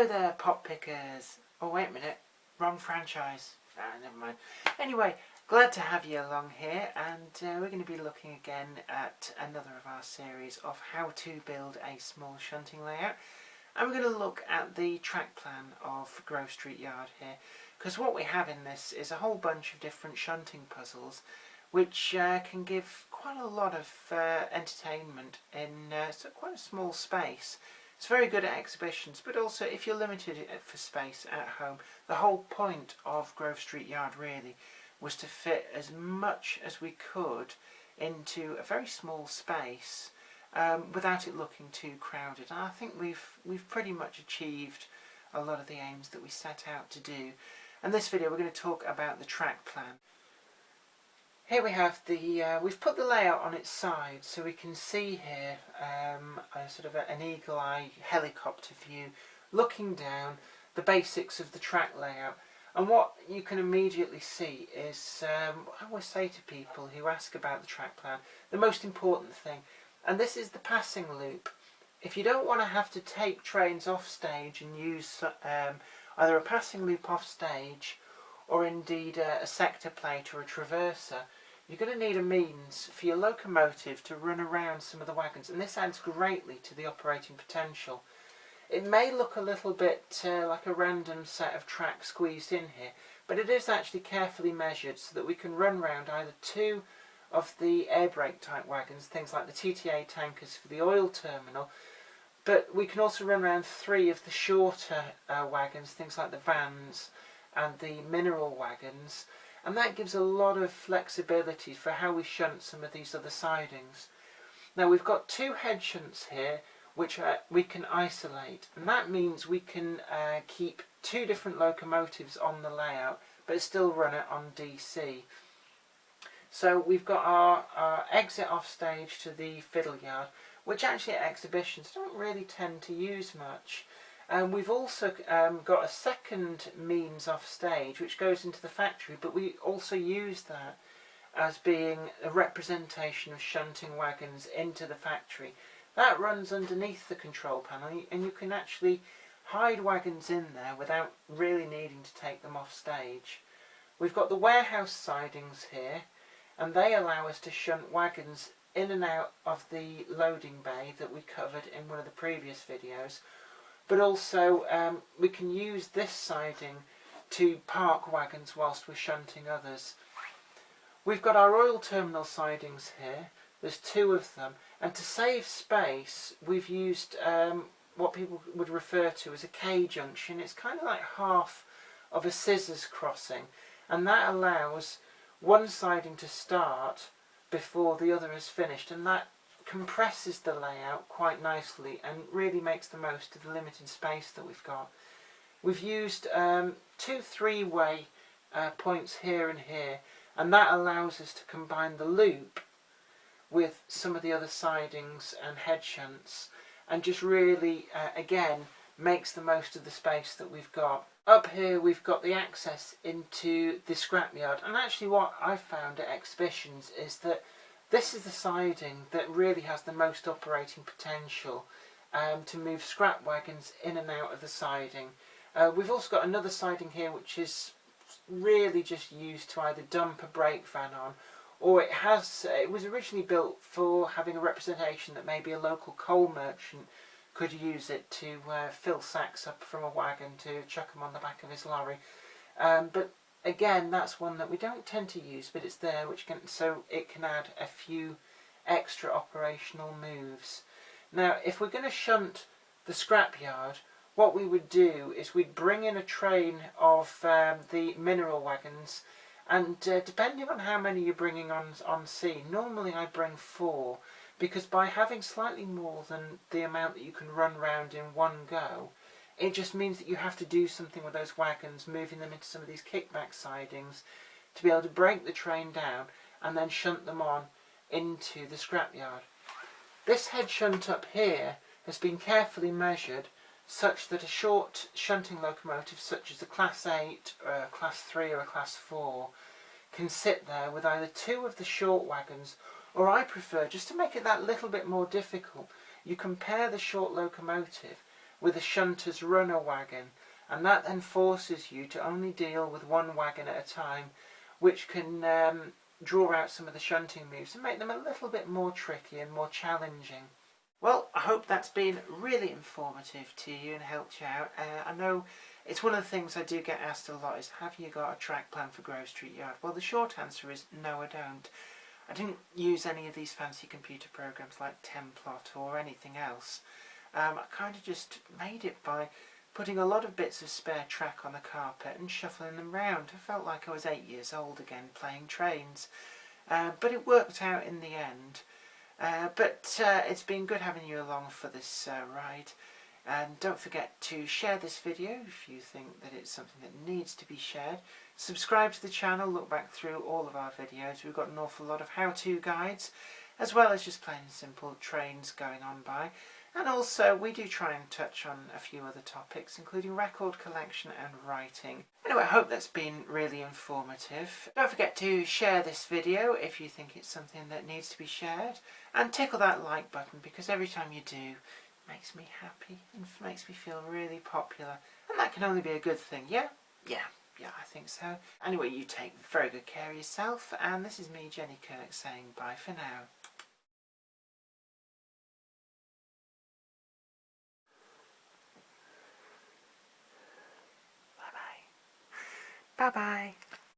Hello there, pop pickers. Oh, wait a minute. Wrong franchise. Never mind. Anyway, glad to have you along here, and we're going to be looking again at another of our series of how to build a small shunting layout. And we're going to look at the track plan of Grove Street Yard here, because what we have in this is a whole bunch of different shunting puzzles which can give quite a lot of entertainment in quite a small space. It's very good at exhibitions, but also if you're limited for space at home, the whole point of Grove Street Yard really was to fit as much as we could into a very small space without it looking too crowded. And I think we've pretty much achieved a lot of the aims that we set out to do. In this video we're going to talk about the track plan. Here we have we've put the layout on its side, so we can see here an eagle-eye helicopter view looking down the basics of the track layout. And what you can immediately see is, I always say to people who ask about the track plan, the most important thing, and this is the passing loop. If you don't want to have to take trains off stage and use either a passing loop off stage or indeed a sector plate or a traverser, you're going to need a means for your locomotive to run around some of the wagons, and this adds greatly to the operating potential. It may look a little bit like a random set of tracks squeezed in here, but it is actually carefully measured so that we can run round either two of the air brake type wagons, things like the TTA tankers for the oil terminal, but we can also run around three of the shorter wagons, things like the vans and the mineral wagons, and that gives a lot of flexibility for how we shunt some of these other sidings. Now we've got two head shunts here which we can isolate, and that means we can keep two different locomotives on the layout but still run it on DC. So we've got our exit off stage to the fiddle yard, which actually at exhibitions don't really tend to use much. We've also got a second means off stage which goes into the factory, but we also use that as being a representation of shunting wagons into the factory. That runs underneath the control panel, and you can actually hide wagons in there without really needing to take them off stage. We've got the warehouse sidings here, and they allow us to shunt wagons in and out of the loading bay that we covered in one of the previous videos. But also we can use this siding to park wagons whilst we're shunting others. We've got our oil terminal sidings here. There's two of them, and to save space we've used what people would refer to as a K-junction. It's kind of like half of a scissors crossing, and that allows one siding to start before the other is finished, and that compresses the layout quite nicely and really makes the most of the limited space that we've got. We've used two three-way points here and here, and that allows us to combine the loop with some of the other sidings and head shunts, and just really again makes the most of the space that we've got. Up here we've got the access into the scrapyard, and actually what I've found at exhibitions is that this is the siding that really has the most operating potential to move scrap wagons in and out of the siding. We've also got another siding here which is really just used to either dump a brake van on, or it was originally built for having a representation that maybe a local coal merchant could use it to fill sacks up from a wagon to chuck them on the back of his lorry. But again, that's one that we don't tend to use, but it's there, so it can add a few extra operational moves. Now, if we're going to shunt the scrapyard, what we would do is we'd bring in a train of the mineral wagons, and depending on how many you're bringing on scene, normally I bring 4, because by having slightly more than the amount that you can run round in one go, it just means that you have to do something with those wagons, moving them into some of these kickback sidings to be able to break the train down and then shunt them on into the scrapyard. This head shunt up here has been carefully measured such that a short shunting locomotive such as a Class 8, or a Class 3 or a Class 4 can sit there with either two of the short wagons, or I prefer, just to make it that little bit more difficult, you can pair the short locomotive with a shunter's runner wagon, and that then forces you to only deal with one wagon at a time, which can draw out some of the shunting moves and make them a little bit more tricky and more challenging. Well, I hope that's been really informative to you and helped you out. I know it's one of the things I do get asked a lot is, have you got a track plan for Grove Street Yard? Well, the short answer is no, I don't. I didn't use any of these fancy computer programs like Templot or anything else. I kind of just made it by putting a lot of bits of spare track on the carpet and shuffling them round. I felt like I was 8 years old again playing trains. But it worked out in the end. It's been good having you along for this ride. And don't forget to share this video if you think that it's something that needs to be shared. Subscribe to the channel, look back through all of our videos. We've got an awful lot of how-to guides, as well as just plain and simple trains going on by. And also, we do try and touch on a few other topics, including record collection and writing. Anyway, I hope that's been really informative. Don't forget to share this video if you think it's something that needs to be shared. And tickle that like button, because every time you do, it makes me happy and makes me feel really popular. And that can only be a good thing, yeah? Yeah, I think so. Anyway, you take very good care of yourself. And this is me, Jenny Kirk, saying bye for now. Bye-bye.